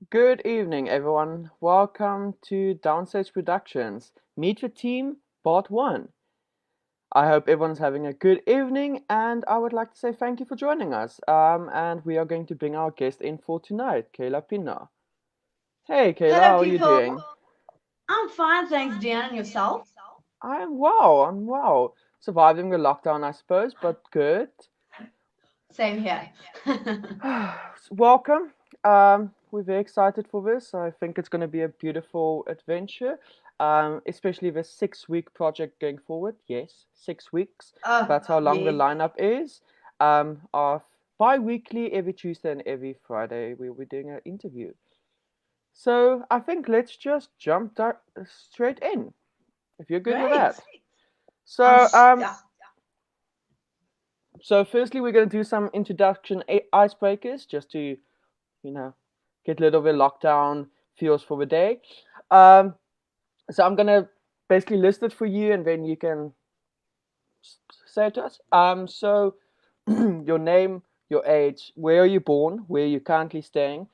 Good evening, everyone. Welcome to Downstage Productions. Meet the Team, Part 1. I hope everyone's having a good evening, and I would like to say thank you for joining us. And we are going to bring our guest in for tonight, Kayla Pienaar. Hey, Kayla, Hello, how are you people. doing? I'm fine, thanks, Diane. And yourself? I'm well. Surviving the lockdown, I suppose, but good. Same here. Welcome. We're very excited for this. I think it's going to be a beautiful adventure, especially the 6 week project going forward. Yes, 6 weeks. Oh, That's how long the yes. lineup is. Of bi weekly, every Tuesday and every Friday, we'll be doing an interview. So I think let's just jump straight in, if you're good with Great. that. So, Yeah. so firstly, we're going to do some introduction icebreakers just to you know, get rid of the lockdown feels for the day. Um, so I'm gonna basically list it for you, and then you can say it to us. So your name, your age, where are you born, where are you currently staying,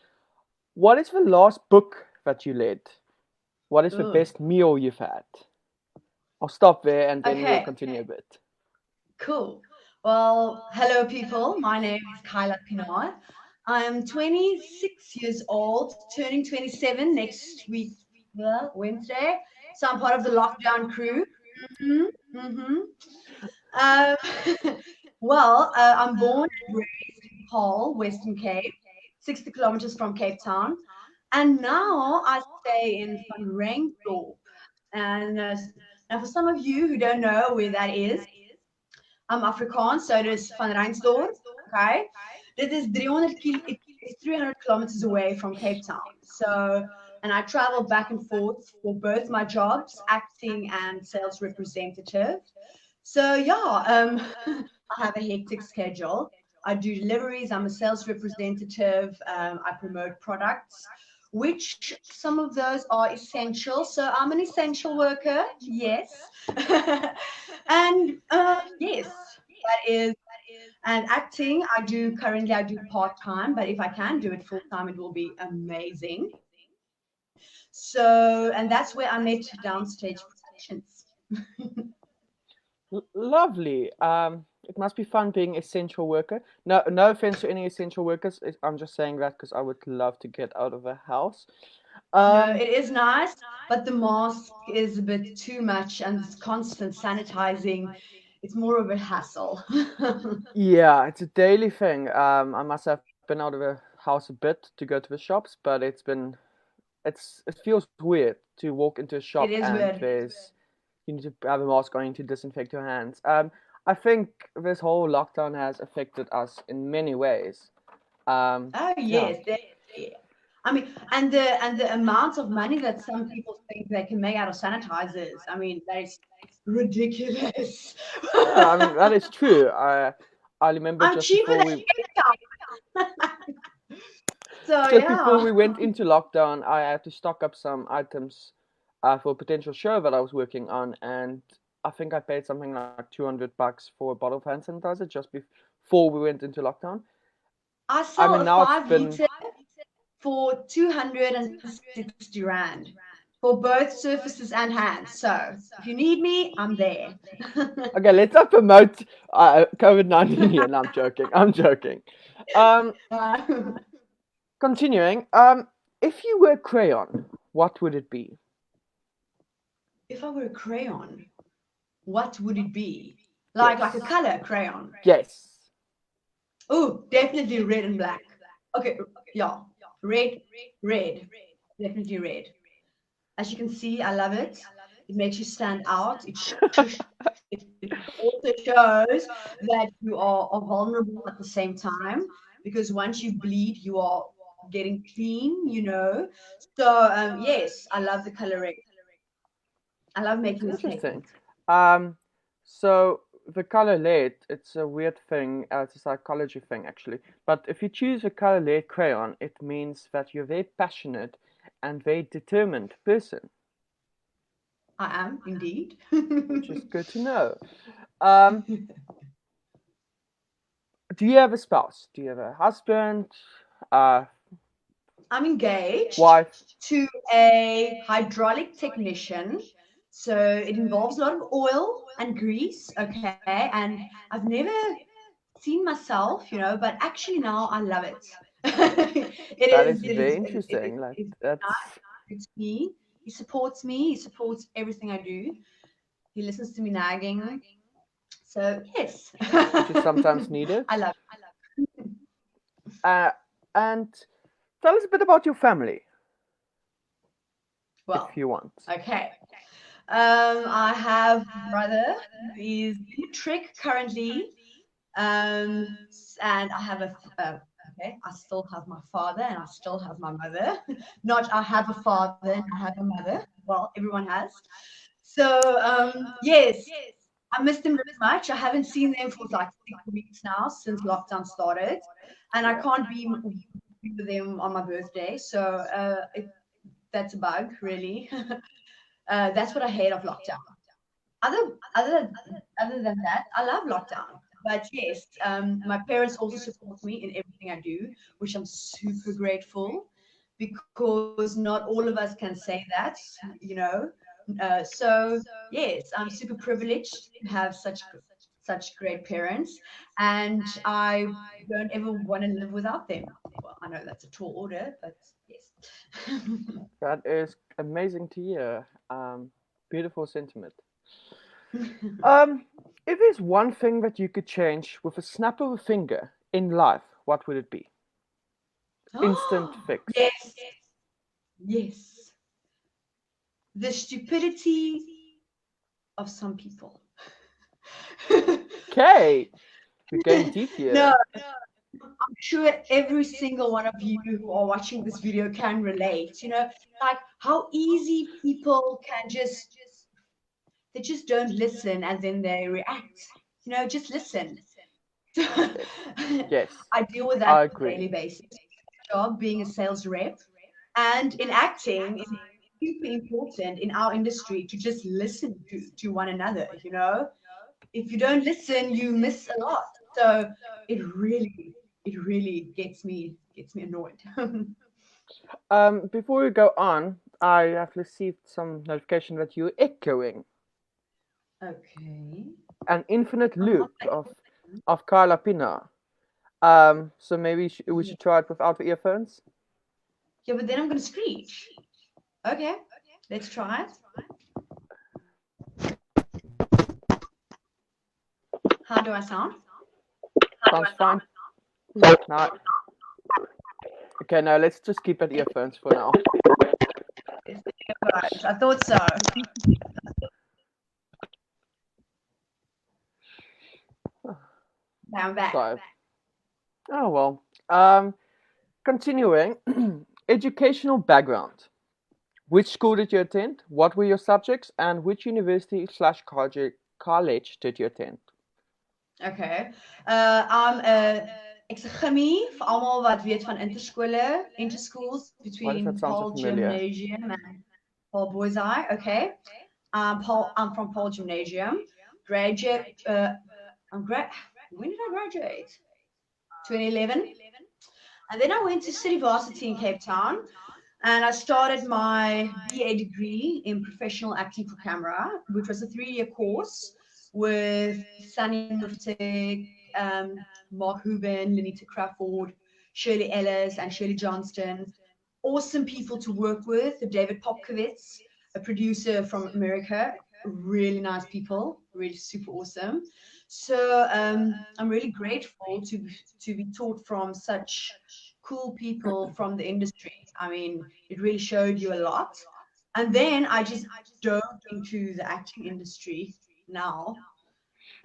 what is the last book that you read, what is the Ooh. best meal you've had. I'll stop there, and then we'll Okay. continue a bit. Cool. Well, hello, people. My name is Kayla Pienaar. I'm 26 years old, turning 27 next week, Wednesday. So I'm part of the lockdown crew. hmm hmm Um, I'm born and raised in Paarl, Western Cape, 60 kilometers from Cape Town. And now I stay in Van Rensdorp. And now, for some of you who don't know where that is, I'm Afrikaans, so it is Van Rensdorp. Okay. Dit is 300 kilometers away from Cape Town. So, and I travel back and forth for both my jobs, acting and sales representative. So yeah, I have a hectic schedule. I do deliveries. I'm a sales representative. I promote products, which some of those are essential. So I'm an essential worker. Yes, and yes, that is. And acting, I do currently. I do part time, but if I can do it full time, it will be amazing. So, and that's where I met Downstage Productions. Lovely. It must be fun being essential worker. No offense to any essential workers. I'm just saying that because I would love to get out of the house. No, Um, it is nice, but the mask is a bit too much and this constant sanitizing. It's more of a hassle. yeah, it's a daily thing. I must have been out of the house a bit to go to the shops, but it feels weird to walk into a It shop is and weird. you need to have a mask on, you need to disinfect your hands. I think this whole lockdown has affected us in many ways. Oh Yeah. yes, definitely. I mean, and the amount of money that some people think they can make out of sanitizers. I mean, that is ridiculous. Yeah, I mean that is true. I remember I'm cheaper than Cape. So just before yeah. we went into lockdown, I had to stock up some items for a potential show that I was working on, and I think I paid something like $200 for a bottle of hand sanitizer just before we went into lockdown. I I sell mean a now it's 5 liter been for 260 Rand for both surfaces and hands. So if you need me, I'm there. okay. Let's not promote COVID-19 here. No, I'm joking. I'm joking. Um, continuing. If you were a crayon, what would it be? If I were a crayon, what would it be? Like a Yes. color crayon. Yes. Oh, definitely red and black. Okay, yeah. Red, red. Definitely red. As you can see, I love it. It makes you stand out. It also shows that you are vulnerable at the same time because once you bleed, you are getting clean, you know. So, yes, I love the color red. I love That's making interesting. mistakes. Um, so the color lead, it's a weird thing. It's a psychology thing actually. But if you choose a color lead crayon, it means that you're a very passionate and very determined person, I am indeed. which is good to know. Um, do you have a spouse? Do you have a husband? Uh, I'm engaged Wife. to a hydraulic technician. So it involves a lot of oil and grease, okay? And I've never seen myself, but actually now I love it. it That is, is it is, very it, it, interesting. Like it's that's it's me. He supports me. He supports everything I do. He listens to me nagging. So yes, which is sometimes needed. I love Uh, and tell us a bit about your family, it. Well, if you want. okay. I have a brother who is in Trick currently. And I have okay, I still have my father and I still have my mother. Not I have a father and I have a mother. Well, everyone has. So yes, I miss them very much. I haven't seen them for like 6 weeks now since lockdown started, and I Yeah. can't be with them on my birthday. So that's a bug, really. That's what I hate of lockdown. Other other other than that, I love lockdown. But yes, my parents also support me in everything I do, which I'm super grateful because not all of us can say that, you know. So yes, I'm super privileged to have such great parents, and I don't ever want to live without them. Well, I know that's a tall order, but yes. That is amazing to hear. Beautiful sentiment. Um, if there's one thing that you could change with a snap of a finger in life, what would it be? Instant fix. Yes, yes. The stupidity of some people. Okay, we're going deep No, here. I'm sure every single one of you who are watching this video can relate. Like how easy people can they just don't listen and then they react. Just listen. Yes, yes, I deal with that I on a agree. daily basis. Job being a sales rep and in acting is super important in our industry to just listen to one another. If you don't listen, you miss a lot. So it really gets me annoyed. Before we go on, I have received some notification that you're echoing. Okay. An infinite I'm not loop of Kayla Pienaar. So maybe we yeah. should try it without the earphones. Yeah, but then I'm gonna screech. Okay, let's try it. How do I sound? Sounds fine. Now, okay, now let's just keep at earphones for now. It's the earbuds. I thought so. Now I'm back. So, oh well. Continuing, educational background. Which school did you attend? What were your subjects? And which university slash college did you attend? Okay. I'm ek's 'n gimmie vir almal wat weet van interskole, interschools Why does between that sound so Paul familiar? Gymnasium and Paul Boys Eye. Okay. I'm from Paul Gymnasium. Graduate. When did I graduate? 2011. And then I went to City Varsity in Cape Town, and I started my BA degree in professional acting for camera, which was a 3-year course with Sunny Muftik, Mark Huben, Lenita Crawford, Shirley Ellis, and Shirley Johnston. Awesome people to work with. David Popkowitz, a producer from America. Really nice people, really super awesome. So I'm really grateful to be taught from such cool people from the industry. I mean, it really showed you a lot. And then I just dove into the acting industry now.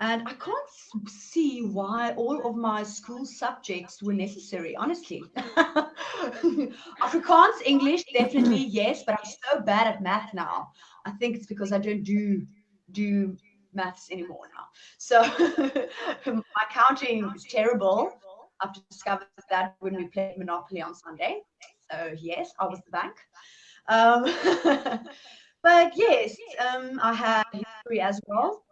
And I can't see why all of my school subjects were necessary, honestly. Afrikaans, English, definitely yes, but I'm so bad at math now. I think it's because I don't do maths anymore now. So my counting is terrible. I've discovered that when we played Monopoly on Sunday. So yes, I was the bank. Um, but yes, I had history as well.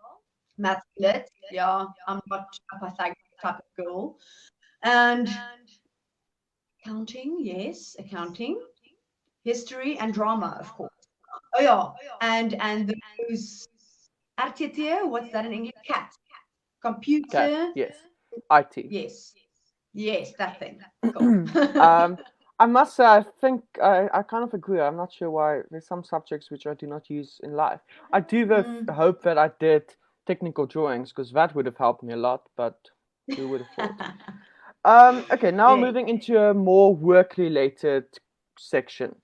Maths lit. Yeah, I'm not a Pythagoras type of girl. And Accounting, yes, accounting, history, and drama, of course. Oh yeah, and those RTT, what's that in English? Cat, Cat, computer, yes. IT. yes, yes, that thing. Cool. I must say, I think I kind of agree. I'm not sure why there's some subjects which I do not use in life. I do Mm. hope that I did technical drawings because that would have helped me a lot, but who would have thought? Okay, now Yeah. moving into a more work-related section.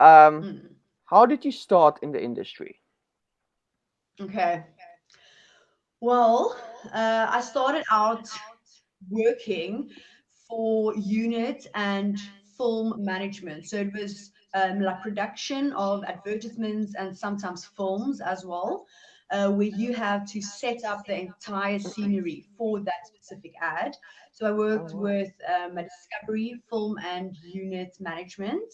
Um, Mm. how did you start in the industry? Okay. Well, I started out working for unit and film management. So it was like production of advertisements and sometimes films as well, where you have to set up the entire scenery for that specific ad. So I Oh worked wow. with a discovery, film, and unit management.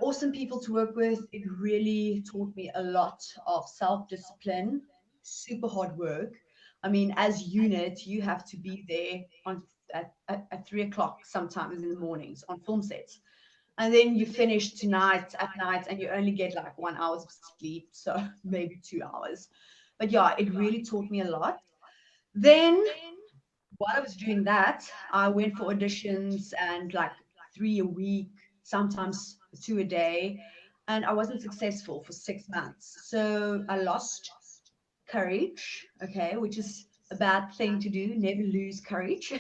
Awesome people to work with. It really taught me a lot of self discipline, super hard work. I mean, as unit, you have to be there at 3 o'clock sometimes in the mornings on film sets. And then you finish tonight at night and you only get like 1 hour of sleep, so maybe 2 hours. But yeah, it really taught me a lot. Then while I was doing that, I went for auditions and like three a week, sometimes two a day, and I wasn't successful for 6 months. So I lost courage, okay, which is a bad thing to do. Never lose courage,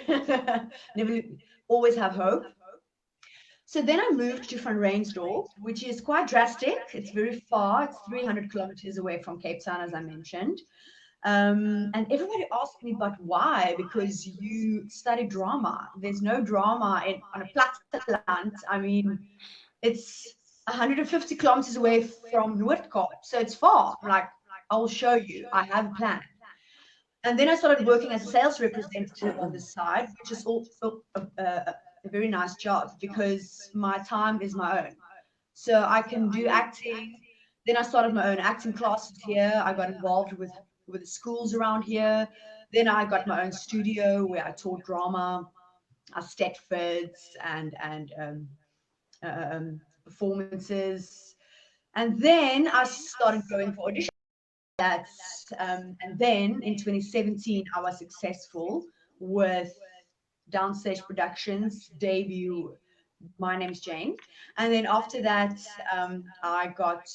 never always have hope. So then I moved to Van Rensdorp, which is quite drastic. It's very far. It's 300 kilometers away from Cape Town, as I mentioned. And everybody asked me, but why? Because you study drama. There's no drama on a platteland. I mean, it's 150 kilometers away from Noordkaap, so it's far. I'm like, I will show you. I have a plan. And then I started working as a sales representative on this side, which is also a very nice job because my time is my own. So I can do acting. Then I started my own acting classes here. I got involved with the schools around here. Then I got my own studio where I taught drama, Stedfords performances. And then I started going for auditions. And then in 2017, I was successful with Downstage Productions debut. My name's Jane. And then after that, I got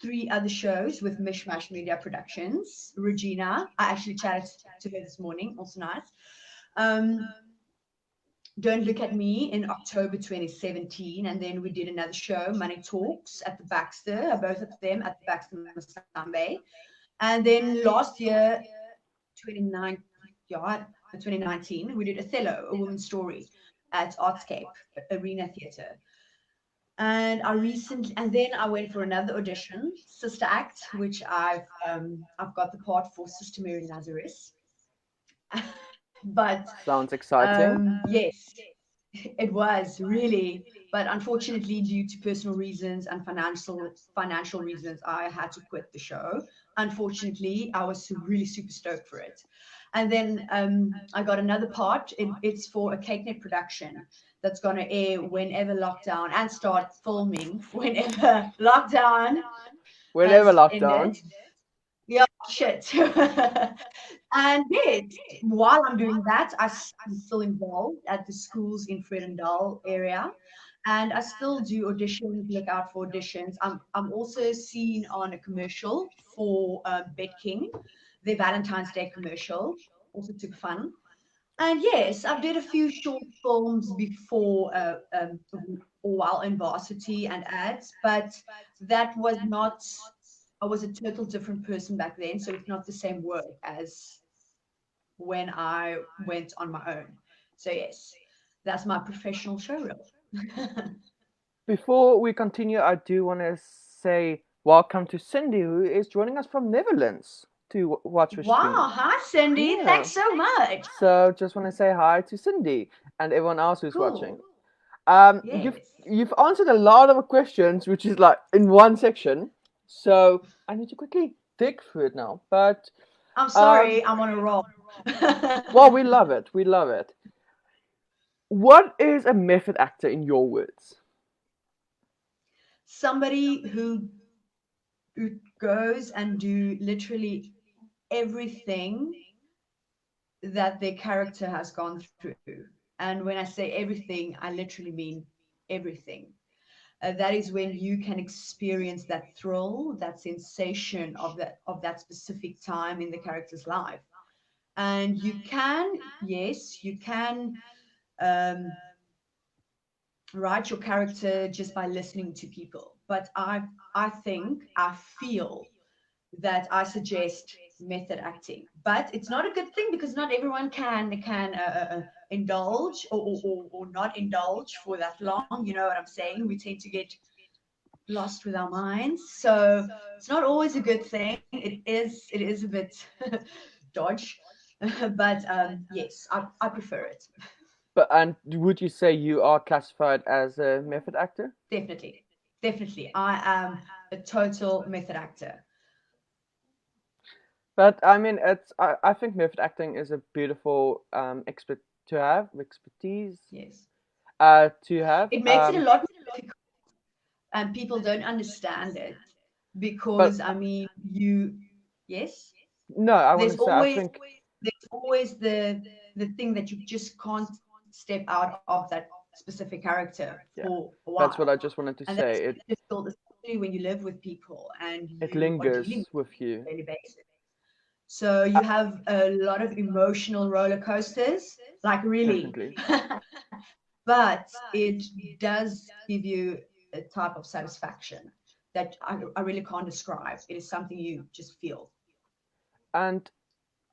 three other shows with Mishmash Media Productions. Regina, I actually chatted to her this morning, also nice. Um, Don't Look at Me in October 2017. And then we did another show, Money Talks, at the Baxter, both of them at the Baxter Masambe. And then last year, 29, yeah, 2019, we did Othello, a woman's story at Artscape Arena Theatre. And then I went for another audition, Sister Act, which I've got the part for Sister Mary Lazarus. But Sounds exciting. yes, it was really, but unfortunately, due to personal reasons and financial reasons, I had to quit the show. Unfortunately, I was really super stoked for it. And then I got another part. It's for a CakeNet production that's going to air whenever lockdown and start filming whenever lockdown Whenever has ended. lockdown. Yeah, shit. And yes, while I'm doing that, I'm still involved at the schools in Fredendal area. And I still do auditions, look out for auditions. I'm also seen on a commercial for Bet King, the Valentine's Day commercial, also super fun. And yes, I've did a few short films before, while in varsity and ads, but that was not. I was a total different person back then, so it's not the same work as when I went on my own. So yes, that's my professional show reel. Before we continue, I do want to say welcome to Cindy, who is joining us from Netherlands to watch the stream. Wow, hi Cindy, Yeah. thanks so much. So just want to say hi to Cindy and everyone else who's watching. Cool. You've Yes. you've answered a lot of questions, which is like in one section. So I need to quickly dig through it now. But I'm um, sorry, I'm on a roll. well, we love it. We love it. What is a method actor in your words? Somebody who goes and do literally everything that their character has gone through. And when I say everything, I literally mean everything. That is when you can experience that thrill, that sensation of that specific time in the character's life. And you can, yes, you can um, write your character just by listening to people. But I think, I feel that I suggest method acting. But it's not a good thing because not everyone can indulge or not indulge for that long. You know what I'm saying? We tend to get lost with our minds, so it's not always a good thing. It is a bit dodge, but yes, I prefer it. But and would you say you are classified as a method actor? Definitely, definitely, I am a total method actor. But I mean, I think method acting is a beautiful expertise Yes, to have. it makes it a lot more difficult, and people don't understand it But because I mean, you, yes, no, I want there's to say I always think there's always the thing that you just can't step out of that specific character yeah, for a that's while, what I just wanted to and that's say. It really difficult, especially when you live with people and it you are dealing lingers with with people you. on a daily basis. So Uh, you have a lot of emotional roller coasters, like really. Definitely. But it does give you a type of satisfaction that I really can't describe. It is something you just feel. And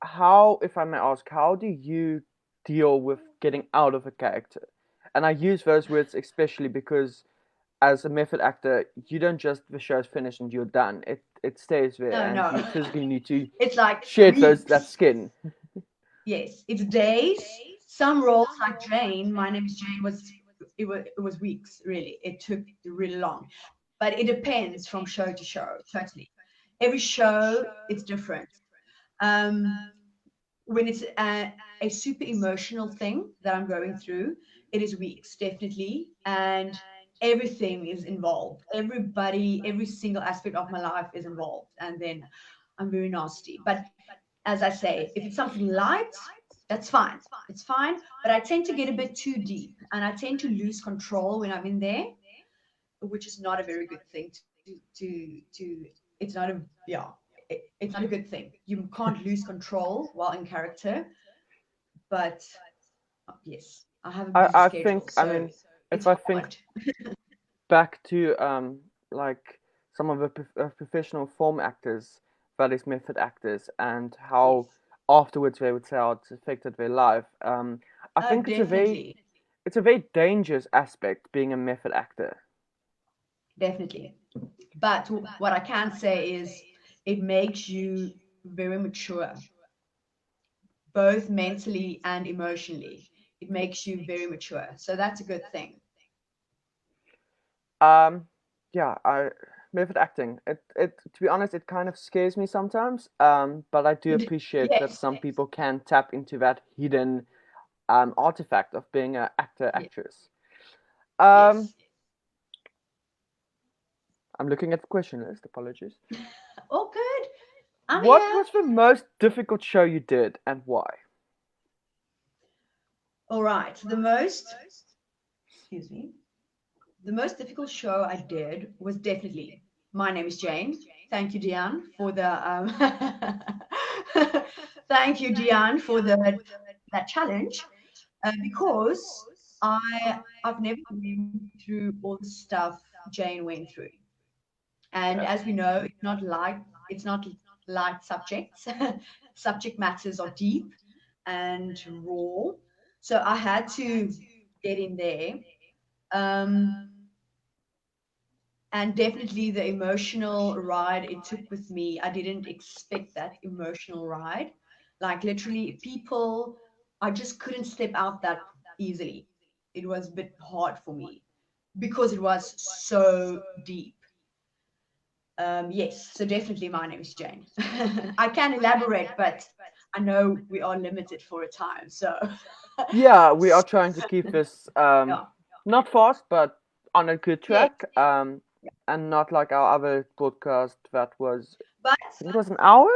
how, if I may ask, how do you deal with getting out of a character? And I use those words especially because as a method actor, you don't just the show's finished and you're done. It stays there, No, and no. you physically need to It's like shed those that weeks. skin. Yes, it's days. Some roles like Jane, my name is Jane, it was weeks really. It took really long. But it depends from show to show, totally. Every show it's different. Um, when it's a super emotional thing that I'm going through, it is weeks, definitely. And everything is involved. Everybody, every single aspect of my life is involved. And then I'm very nasty. But as I say, if it's something light, that's fine. It's fine. But I tend to get a bit too deep and I tend to lose control when I'm in there, which is not a very good thing to it's not a yeah it's not a good thing. You can't lose control while in character, but yes, I have a busy I schedule, think I so mean if it's I think hard. back to like some of the professional film actors, that is method actors, and how Yes. afterwards they would say how it's affected their life. I think Definitely, it's a very dangerous aspect being a method actor. definitely. But what I can say is it makes you very mature, both mentally and emotionally. It makes you very mature. So that's a good thing. Um, yeah, I method acting. It to be honest, it kind of scares me sometimes. But I do appreciate that Yes, some people can tap into that hidden artifact of being an actor yes, actress. Um, yes. I'm looking at the question list. Apologies. Oh, good. I'm What here. was the most difficult show you did and why? All right. Excuse me, the most difficult show I did was definitely My Name is Jane. Thank you, Diane, for the thank you, Diane, for the that challenge. Because I've never been through all the stuff Jane went through, and Yeah. as we know, it's not light subjects. Subject matters are deep and raw, so I had to get in there. Um, and definitely the emotional ride it took with me. I didn't expect that emotional ride. Like literally, people, I just couldn't step out that easily. It was a bit hard for me because it was so deep. Yes, so definitely my name is Jane. I can elaborate, but I know we are limited for a time. So, Yeah, we are trying to keep this Yeah. not fast, but on a good Yes. track. And not like our other podcast that was, But I think it was an hour.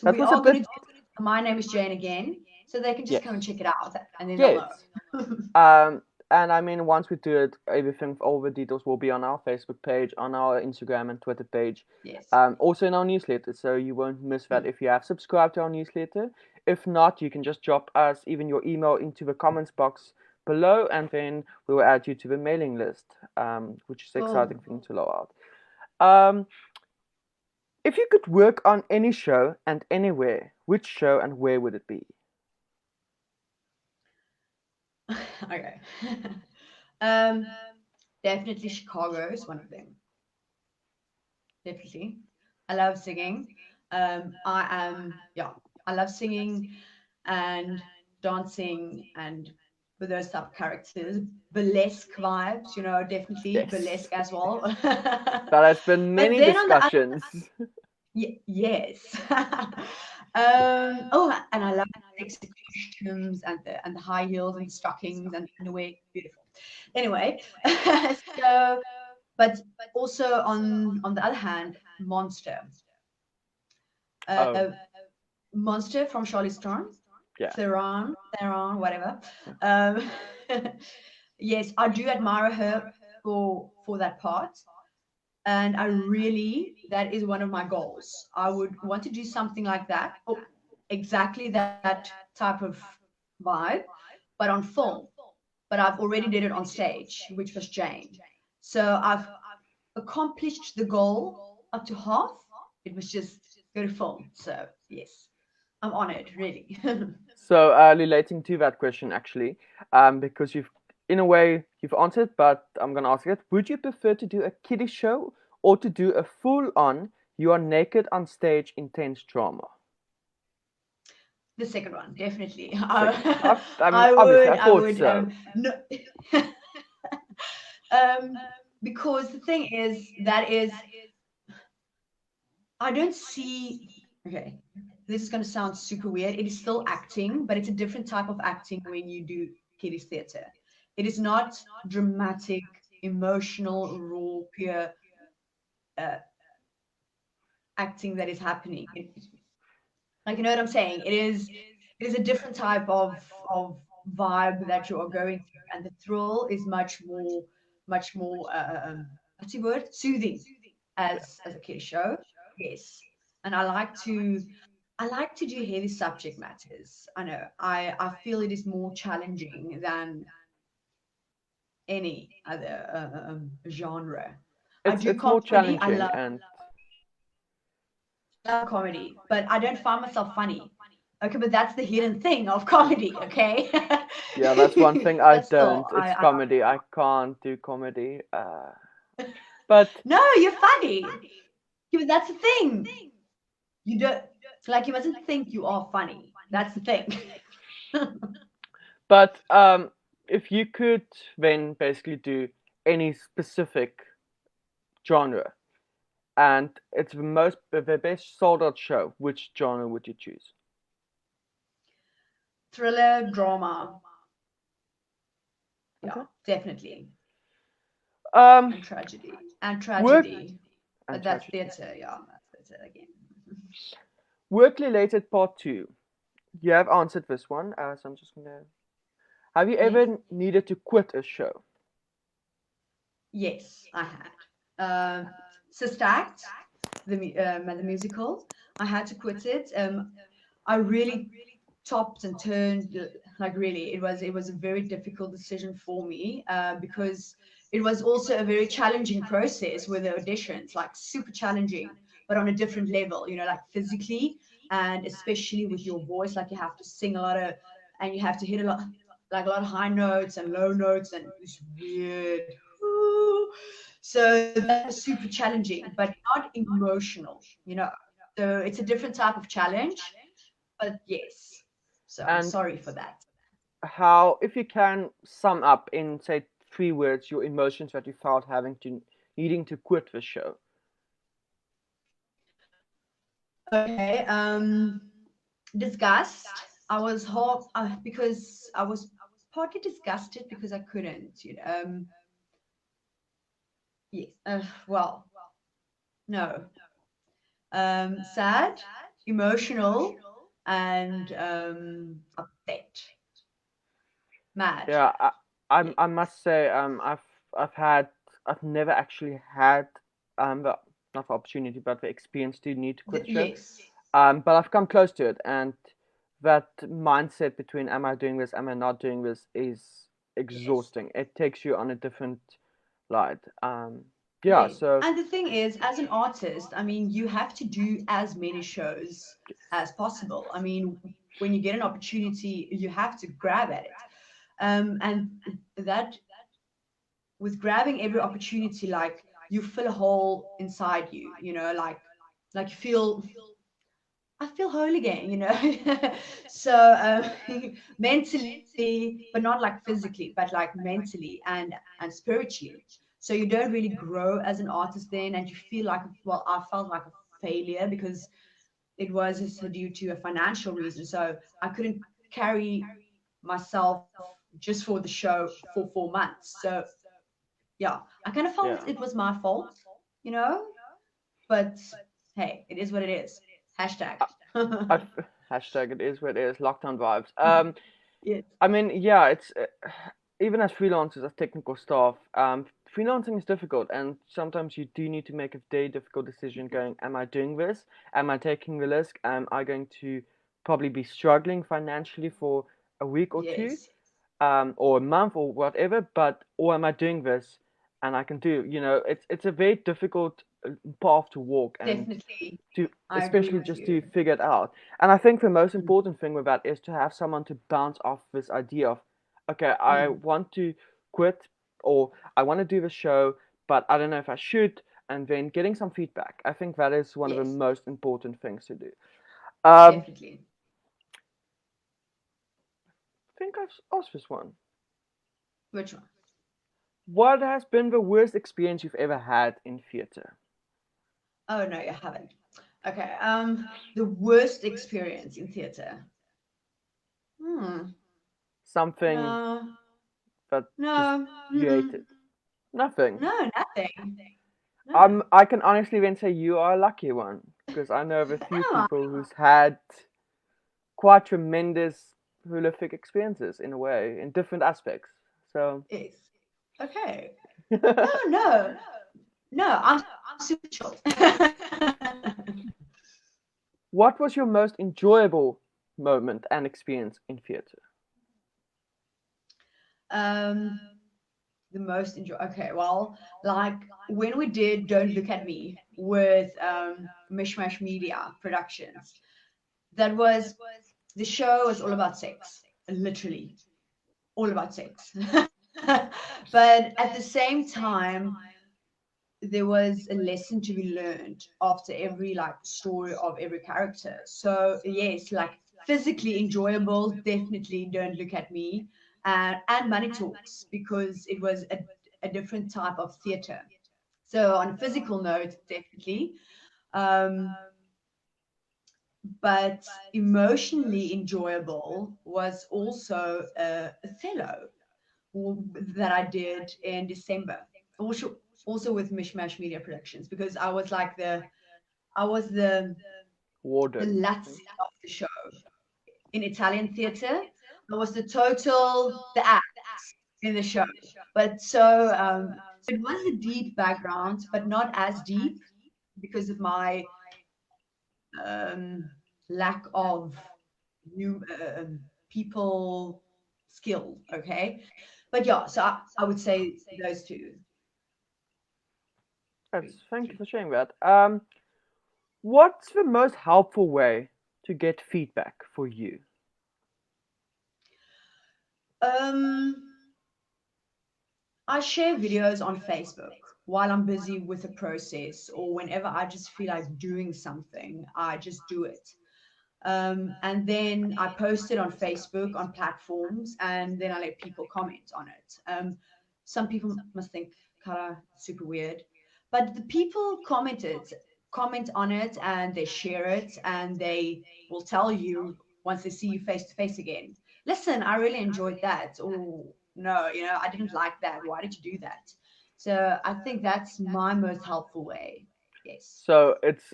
That we was a are going to bit. do My Name is Jane again, so they can just come and Yes. check it out, and then they'll know. Yes. Um, and I mean, once we do it, everything, all the details will be on our Facebook page, on our Instagram and Twitter page, Yes. also in our newsletter, so you won't miss that Mm. if you have subscribed to our newsletter. If not, you can just drop us even your email into the comments box below, and then we will add you to the mailing list, which is an exciting Cool. thing to know out. Um, if you could work on any show and anywhere, which show and where would it be? Okay. um, Definitely Chicago is one of them. Definitely. I love singing. Yeah, I love singing and dancing and with those type of characters. Burlesque vibes, definitely Yes. burlesque as well. That has been But many then on the other, discussions. yes. And I love the sexy costumes and the high heels and the stockings and the underwear. Beautiful. Anyway, so but also on the other hand, Oh, uh, Monster from Charlie's Theron, yeah. Theron, whatever. Um, yes, I do admire her for that part, and I really that is one of my goals. I would want to do something like that, or exactly that type of vibe, but on film. But I've already did it on stage, which was Jane. So I've accomplished the goal up to half. It was just go to film. So yes, I'm honored, really. So, relating to that question, actually, because in a way, you've answered, but I'm gonna ask it. Would you prefer to do a kiddie show or to do a full-on, you are naked on stage, intense drama? The second one, definitely. Second one. I mean, I obviously, would, I I thought would, so. no, um, because the thing is, that is, I don't see. Okay, this is going to sound super weird. It is still acting, but it's a different type of acting when you do kiddies theater. It is not dramatic, emotional, raw, pure uh, acting that is happening. Like, you know what I'm saying? It is a different type of vibe that you are going through, and the thrill is much more what's the word? Soothing Yeah. as a kids show. Yes. And I like to do heavy subject matters. I know. I feel it is more challenging than any other genre. I do It's more comedy. I challenging, love and love comedy, but I don't find myself funny. Okay, but that's the hidden thing of comedy, okay? yeah, that's one thing I But still, don't. I, It's I comedy. I can't do comedy. But no, you're funny. Yeah, but that's the thing. You don't like you mustn't think you are funny. That's the thing. but if you could then basically do any specific genre, and it's the best sold out show, which genre would you choose? Thriller, drama, Okay. yeah, definitely, Um, and tragedy, and work tragedy. and But that's tragedy. theater, yeah, that's theater again. Work related part two. You have answered this one, so I'm just gonna. Have you Yes. ever needed to quit a show? Yes, I had. Sister Act, the musical. I had to quit it. I really topped and turned, like really, it was a very difficult decision for me because it was also a very challenging process with the auditions, like super challenging, but on a different level. Like physically and especially with your voice. Like you have to sing a lot of, and you have to hit a lot, like a lot of high notes and low notes, and it's weird. So that was super challenging, but not emotional. So it's a different type of challenge, but yes. So I'm And sorry for that. how, if you can sum up in say 3 words, your emotions that you felt having to needing to quit the show? Okay. Disgust, I was because I was partly disgusted because I couldn't, yes. Well, no. Sad, emotional, and upset, mad. Yeah, I must say, I've had, I've never actually had, the, not the opportunity, but the experience to need to quit a show. Yes, But I've come close to it, and that mindset between am I doing this, am I not doing this is yes. exhausting. It takes you on a different light. Yeah, Yes. so And the thing is, as an artist, I mean, you have to do as many shows as possible. I mean, when you get an opportunity, you have to grab at it. And that, with grabbing every opportunity, like you fill a hole inside you, like you feel, I feel whole again, So mentally, but not like physically, but like mentally and spiritually. So you don't really grow as an artist then, and you feel like, well, I felt like a failure because it was due to a financial reason. So I couldn't carry myself just for the show for 4 months. So yeah, I kind of felt yeah. it was my fault, you know. But hey, it is what it is. Hashtag. I, hashtag it is what it is. Lockdown vibes. Yes. I mean, yeah, it's even as freelancers, as technical staff, freelancing is difficult, and sometimes you do need to make a very difficult decision. Going, am I doing this? Am I taking the risk? Am I going to probably be struggling financially for a week or two, Yes, or a month or whatever? But or am I doing this, and I can do? It's a very difficult path to walk, and definitely. to I agree especially with just you. to figure it out. And I think the most Mm, important thing with that is to have someone to bounce off this idea of, okay, I mm, want to quit, or I want to do the show, but I don't know if I should, and then getting some feedback. I think that is one of the yes, most important things to do. I definitely. think I've asked this one. Which one? What has been the worst experience you've ever had in theater? Oh no, you haven't. Okay. The worst experience in theater. Hmm. Something No, that just no, you hated? Nothing. no, nothing. No. I can honestly then say you are a lucky one because I know of a few Oh, people who's had quite tremendous horrific experiences in a way in different aspects. So, yes. Okay. No, no, no. I'm super chilled. what was your most enjoyable moment and experience in theater? um, the most enjoy. Okay, well, like when we did "Don't Look at Me" with Mishmash Media Productions, that was the show was all about sex, literally all about sex. But at the same time, there was a lesson to be learned after every like story of every character. So yes, like physically enjoyable, definitely Don't Look at Me, and Money Talks because it was a different type of theater. So on a physical note, definitely. Um, but emotionally enjoyable was also Othello that I did in December. Also with Mishmash Media Productions because I was the Warden. Lazzi of the show in Italian theater. I was the acts in the show. But so it was a deep background, but not as deep because of my um, lack of new people skill. Okay, but yeah, so I would say those two. Yes, thank you for sharing that. What's the most helpful way to get feedback for you? Um, I share videos on Facebook while I'm busy with a process or whenever I just feel like doing something, I just do it. And then I post it on Facebook on platforms, and then I let people comment on it. Some people must think Kara super weird, but the people comment on it, and they share it, and they will tell you once they see you face to face again. Listen, I really enjoyed that. Or no, I didn't like that. Why did you do that? So I think that's my most helpful way. Yes. So it's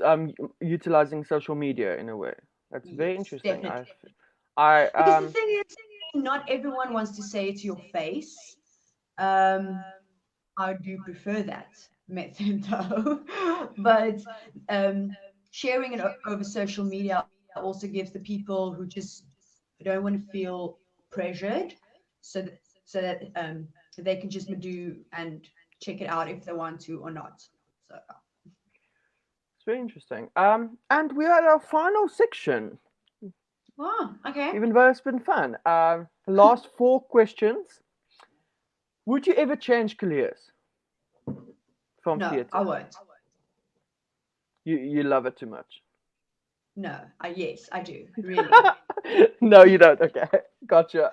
utilizing social media in a way. That's very Yes, interesting. definitely. I Because the thing is, not everyone wants to say it to your face. Um, I do prefer that method though. But um, sharing it over social media also gives the people who just don't want to feel pressured, so that they can just do and check it out if they want to or not. So, It's very interesting. And we are at our final section. oh, okay. Even though it's been fun. Last four questions. Would you ever change careers from No, I theatre? won't. You love it too much. No, yes, I do, really. No, you don't. Okay, gotcha.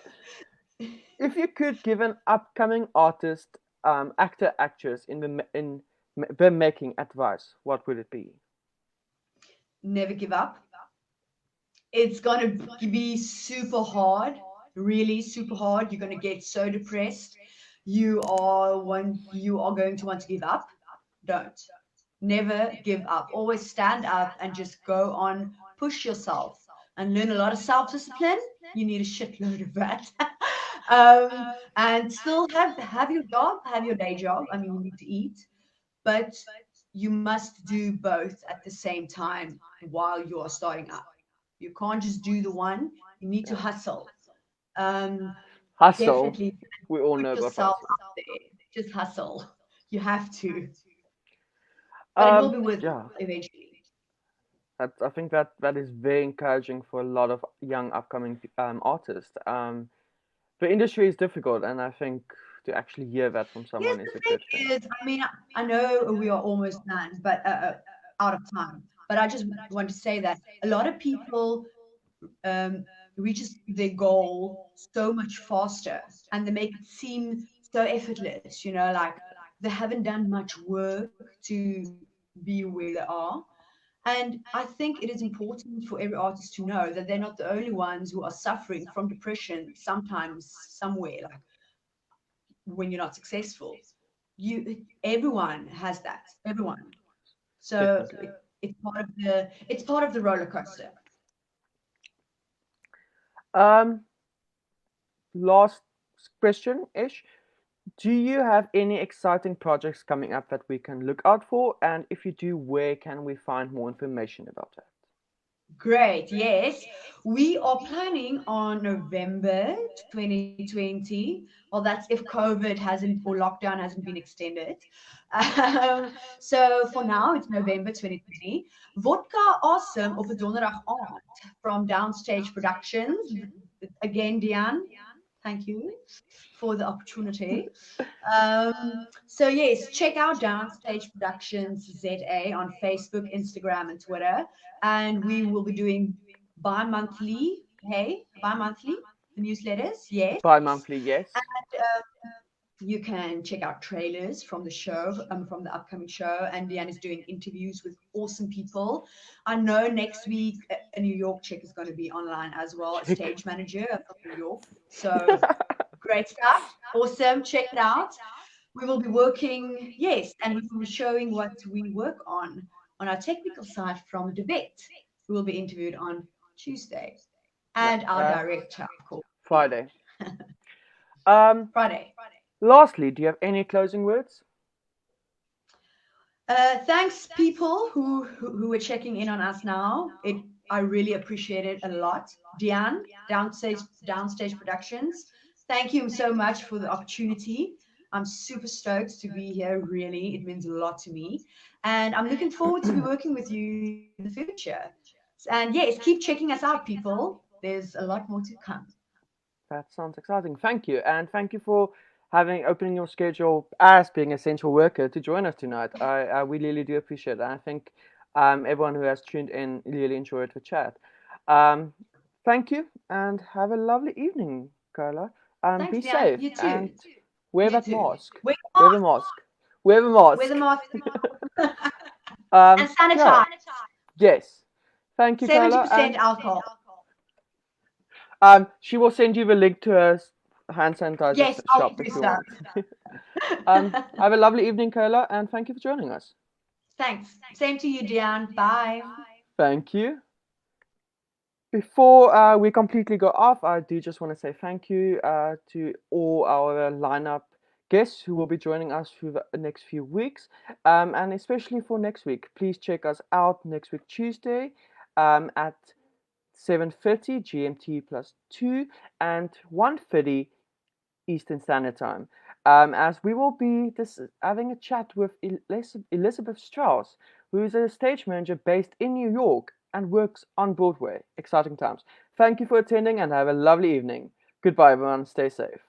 If you could give an upcoming artist, actor, actress the making advice, what would it be? Never give up. It's going to be super hard, really super hard. You're going to get so depressed. You are going to want to give up. Don't. Never give up. Always stand up and just go on, push yourself and learn a lot of self-discipline. You need a shitload of that. And still have your job, have your day job. I mean, you need to eat, but you must do both at the same time while you are starting up. You can't just do the one. You need to Yeah. hustle. Hustle. Definitely We all put know about yourself hustle. out there. Just hustle. You have to, but it will Um, be worth it yeah, eventually. I think that is very encouraging for a lot of young upcoming artists. The industry is difficult, and I think to actually hear that from Yes, someone is the a good thing. thing is, I mean, I know we are almost done, but out of time. But I just want to say that a lot of people um, reaches their goal so much faster, and they make it seem so effortless. Like they haven't done much work to be where they are. And I think it is important for every artist to know that they're not the only ones who are suffering from depression sometimes somewhere, like when you're not successful. Everyone has that. Everyone. So Definitely. it's part of the roller coaster. Um, Last question ish. Do you have any exciting projects coming up that we can look out for? And if you do, where can we find more information about that? Great. Yes. We are planning on November 2020. Well, that's if COVID hasn't or lockdown hasn't been extended. So for now, it's November 2020. Vodka Awesome of a Donderdag Aand from Downstage Productions. Again, Diane, thank you for the opportunity. So yes, check out Downstage Productions ZA on Facebook, Instagram, and Twitter. And we will be doing bi-monthly, hey, bi-monthly, the newsletters, yes. Bi-monthly, yes. You can check out trailers from the show, from the upcoming show. And Leanne is doing interviews with awesome people. I know next week a New York chick is going to be online as well, a Chick. stage manager from New York. So great stuff. Awesome. Check it out. We will be working, yes, and we will be showing what we work on our technical side from Debate, who will be interviewed on Tuesday, Yeah. and our director, of course, Friday. Um, Friday. Lastly, do you have any closing words? Thanks, people who are checking in on us now. I really appreciate it a lot. Diane, Downstage Productions. Thank you so much for the opportunity. I'm super stoked to be here. Really, it means a lot to me, and I'm looking forward to be working with you in the future. And yes, keep checking us out, people. There's a lot more to come. That sounds exciting. Thank you, and thank you for having opening your schedule as being a essential worker to join us tonight. I really do appreciate it. I think everyone who has tuned in really enjoyed the chat. Um, Thank you, and have a lovely evening, Carla. Thanks, Be Diane. safe You and too. wear You that too. mask. Wear the Wear the mask. mask. Wear the Wear the mask. mask. And Yeah. sanitize. Yes. Thank you, Carla, 70% and alcohol. She will send you the link to her hand sanitizer Yes, I'll shop if do you so. want. Have a lovely evening, Kayla, and thank you for joining us. Thanks. Same to you, Diane. Bye. Thank you. Before we completely go off, I do just want to say thank you to all our lineup guests who will be joining us through the next few weeks, and especially for next week. Please check us out next week Tuesday at 7:30 GMT plus 2 and 1:30 Eastern Standard Time, as we will be having a chat with Elizabeth Strauss, who is a stage manager based in New York and works on Broadway. Exciting times. Thank you for attending and have a lovely evening. Goodbye, everyone. Stay safe.